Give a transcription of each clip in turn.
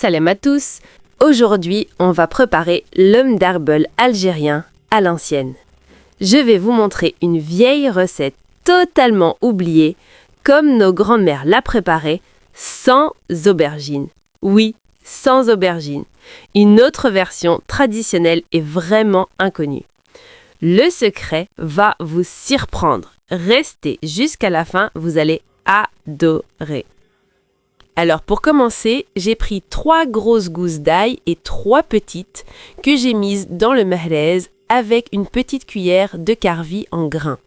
Salam à tous. Aujourd'hui, on va préparer l'mdarbel algérien à l'ancienne. Je vais vous montrer une vieille recette totalement oubliée, comme nos grands-mères la préparaient, sans aubergines. Oui, sans aubergines. Une autre version traditionnelle est vraiment inconnue. Le secret va vous surprendre. Restez jusqu'à la fin, vous allez adorer. Alors pour commencer, j'ai pris 3 grosses gousses d'ail et 3 petites que j'ai mises dans le mahrez avec une petite cuillère de karvi en grains.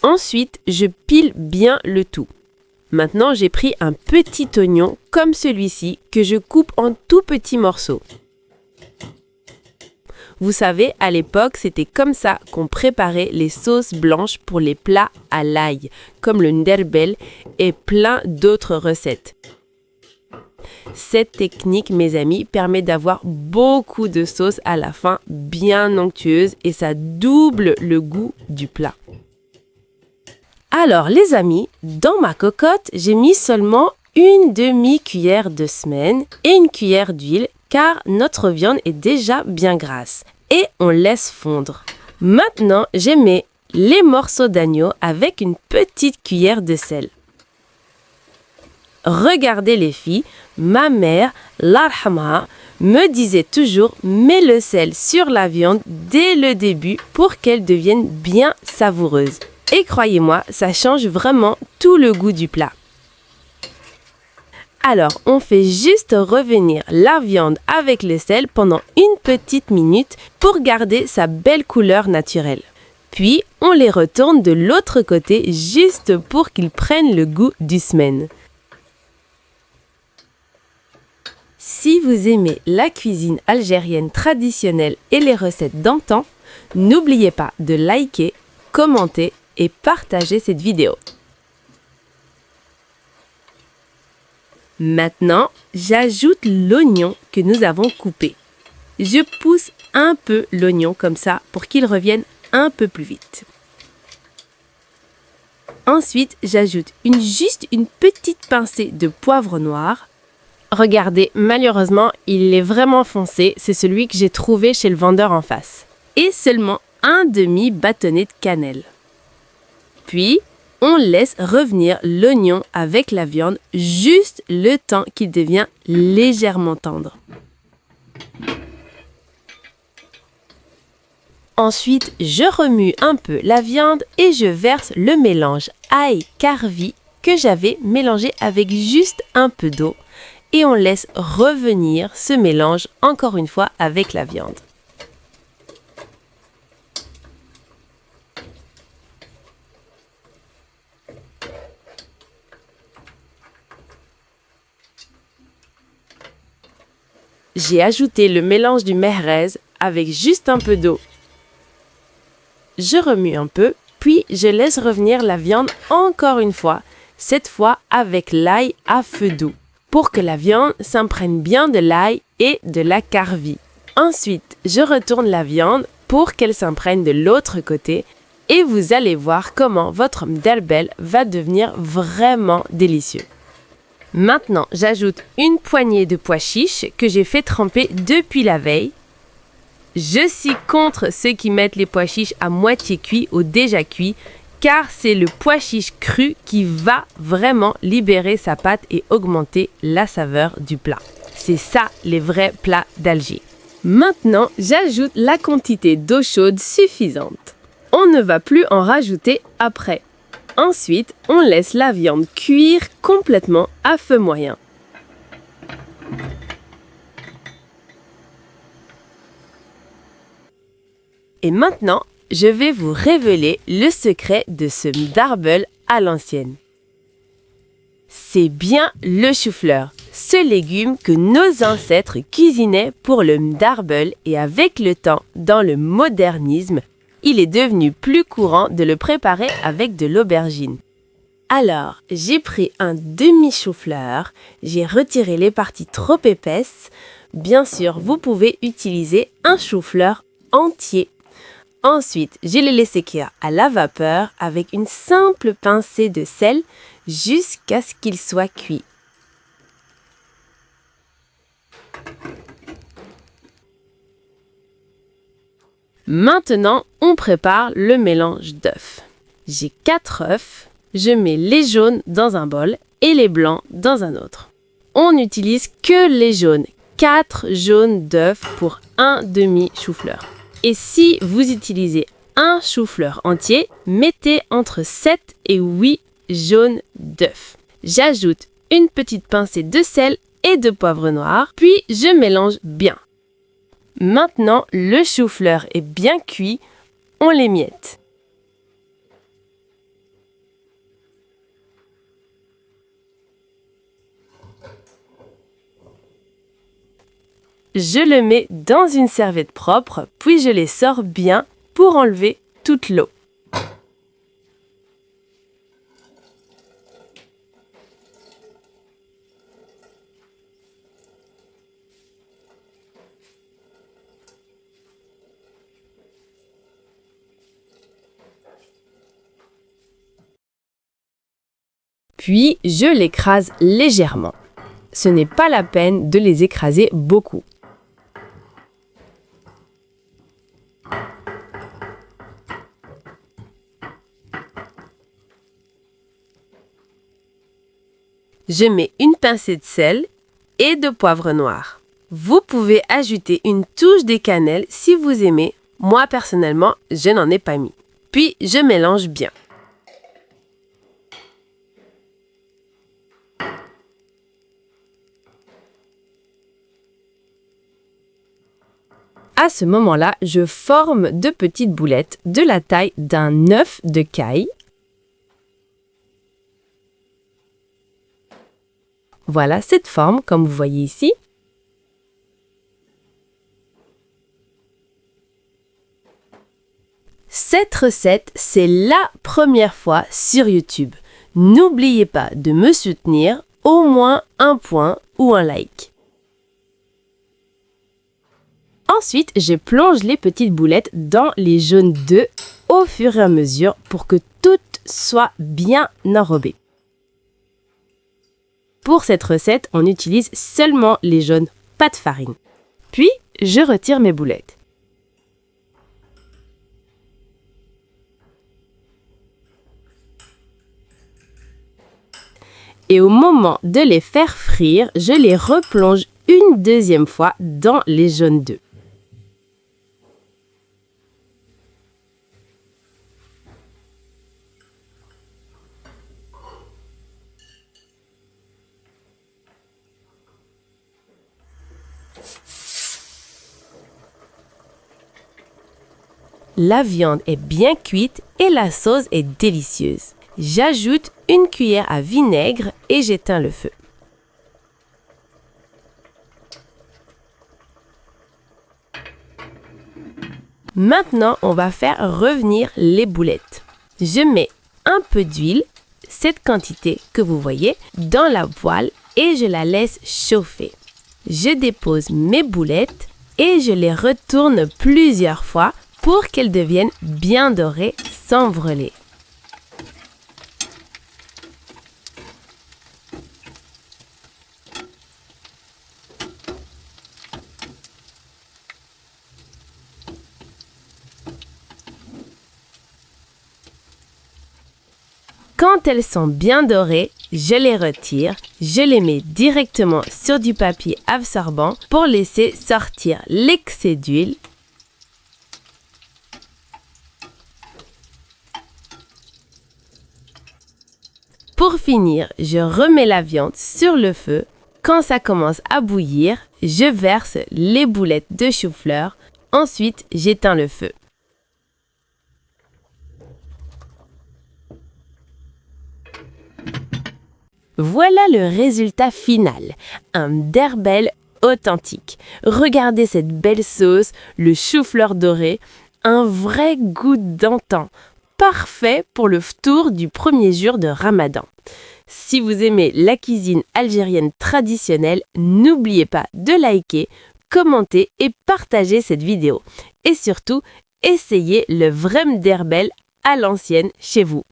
Ensuite, je pile bien le tout. Maintenant, j'ai pris un petit oignon comme celui-ci que je coupe en tout petits morceaux. Vous savez, à l'époque, c'était comme ça qu'on préparait les sauces blanches pour les plats à l'ail, comme le ndarbel et plein d'autres recettes. Cette technique, mes amis, permet d'avoir beaucoup de sauce à la fin, bien onctueuse, et ça double le goût du plat. Alors, les amis, dans ma cocotte, j'ai mis seulement une demi-cuillère de semaine et une cuillère d'huile, car notre viande est déjà bien grasse. Et on laisse fondre. Maintenant, je mets les morceaux d'agneau avec une petite cuillère de sel. Regardez les filles, ma mère, l'arhamha, me disait toujours « mets le sel sur la viande dès le début pour qu'elle devienne bien savoureuse ». Et croyez-moi, ça change vraiment tout le goût du plat. Alors, on fait juste revenir la viande avec le sel pendant une petite minute pour garder sa belle couleur naturelle. Puis, on les retourne de l'autre côté juste pour qu'ils prennent le goût du semaine. Si vous aimez la cuisine algérienne traditionnelle et les recettes d'antan, n'oubliez pas de liker, commenter et partager cette vidéo. Maintenant, j'ajoute l'oignon que nous avons coupé. Je pousse un peu l'oignon comme ça pour qu'il revienne un peu plus vite. Ensuite, j'ajoute juste une petite pincée de poivre noir. Regardez, malheureusement, il est vraiment foncé, c'est celui que j'ai trouvé chez le vendeur en face. Et seulement un demi-bâtonnet de cannelle. Puis, on laisse revenir l'oignon avec la viande juste le temps qu'il devient légèrement tendre. Ensuite, je remue un peu la viande et je verse le mélange ail-karvi que j'avais mélangé avec juste un peu d'eau. Et on laisse revenir ce mélange encore une fois avec la viande. J'ai ajouté le mélange du mahrez avec juste un peu d'eau. Je remue un peu, puis je laisse revenir la viande encore une fois, cette fois avec l'ail à feu doux, pour que la viande s'imprègne bien de l'ail et de la karvi. Ensuite, je retourne la viande pour qu'elle s'imprègne de l'autre côté et vous allez voir comment votre mdarbel va devenir vraiment délicieux. Maintenant, j'ajoute une poignée de pois chiches que j'ai fait tremper depuis la veille. Je suis contre ceux qui mettent les pois chiches à moitié cuits ou déjà cuits, car c'est le pois chiche cru qui va vraiment libérer sa pâte et augmenter la saveur du plat. C'est ça les vrais plats d'Alger. Maintenant, j'ajoute la quantité d'eau chaude suffisante. On ne va plus en rajouter après. Ensuite, on laisse la viande cuire complètement à feu moyen. Et maintenant, je vais vous révéler le secret de ce mdarbel à l'ancienne. C'est bien le chou-fleur, ce légume que nos ancêtres cuisinaient pour le mdarbel et avec le temps, dans le modernisme, il est devenu plus courant de le préparer avec de l'aubergine. Alors, j'ai pris un demi-chou-fleur, j'ai retiré les parties trop épaisses. Bien sûr, vous pouvez utiliser un chou-fleur entier. Ensuite, je l'ai laissé cuire à la vapeur avec une simple pincée de sel jusqu'à ce qu'il soit cuit. Maintenant, on prépare le mélange d'œufs. J'ai 4 œufs. Je mets les jaunes dans un bol et les blancs dans un autre. On n'utilise que les jaunes. 4 jaunes d'œufs pour un demi chou-fleur. Et si vous utilisez un chou-fleur entier, mettez entre 7 et 8 jaunes d'œufs. J'ajoute une petite pincée de sel et de poivre noir, puis je mélange bien. Maintenant, le chou-fleur est bien cuit, on l'émiette. Je le mets dans une serviette propre, puis je les sors bien pour enlever toute l'eau. Puis, je l'écrase légèrement. Ce n'est pas la peine de les écraser beaucoup. Je mets une pincée de sel et de poivre noir. Vous pouvez ajouter une touche de cannelle si vous aimez. Moi, personnellement, je n'en ai pas mis. Puis, je mélange bien. À ce moment-là, je forme de petites boulettes de la taille d'un œuf de caille. Voilà cette forme, comme vous voyez ici. Cette recette, c'est la première fois sur YouTube. N'oubliez pas de me soutenir, au moins un point ou un like. Ensuite, je plonge les petites boulettes dans les jaunes d'œufs au fur et à mesure pour que toutes soient bien enrobées. Pour cette recette, on utilise seulement les jaunes, pas de farine. Puis, je retire mes boulettes. Et au moment de les faire frire, je les replonge une deuxième fois dans les jaunes d'œufs. La viande est bien cuite et la sauce est délicieuse. J'ajoute une cuillère à vinaigre et j'éteins le feu. Maintenant, on va faire revenir les boulettes. Je mets un peu d'huile, cette quantité que vous voyez, dans la poêle et je la laisse chauffer. Je dépose mes boulettes et je les retourne plusieurs fois pour qu'elles deviennent bien dorées sans brûler. Quand elles sont bien dorées, je les retire, je les mets directement sur du papier absorbant pour laisser sortir l'excès d'huile. Pour finir, je remets la viande sur le feu. Quand ça commence à bouillir, je verse les boulettes de chou-fleur. Ensuite, j'éteins le feu. Voilà le résultat final, un derbel authentique. Regardez cette belle sauce, le chou-fleur doré, un vrai goût d'antan, parfait pour le ftour du premier jour de Ramadan. Si vous aimez la cuisine algérienne traditionnelle, n'oubliez pas de liker, commenter et partager cette vidéo. Et surtout, essayez le vrem derbel à l'ancienne chez vous.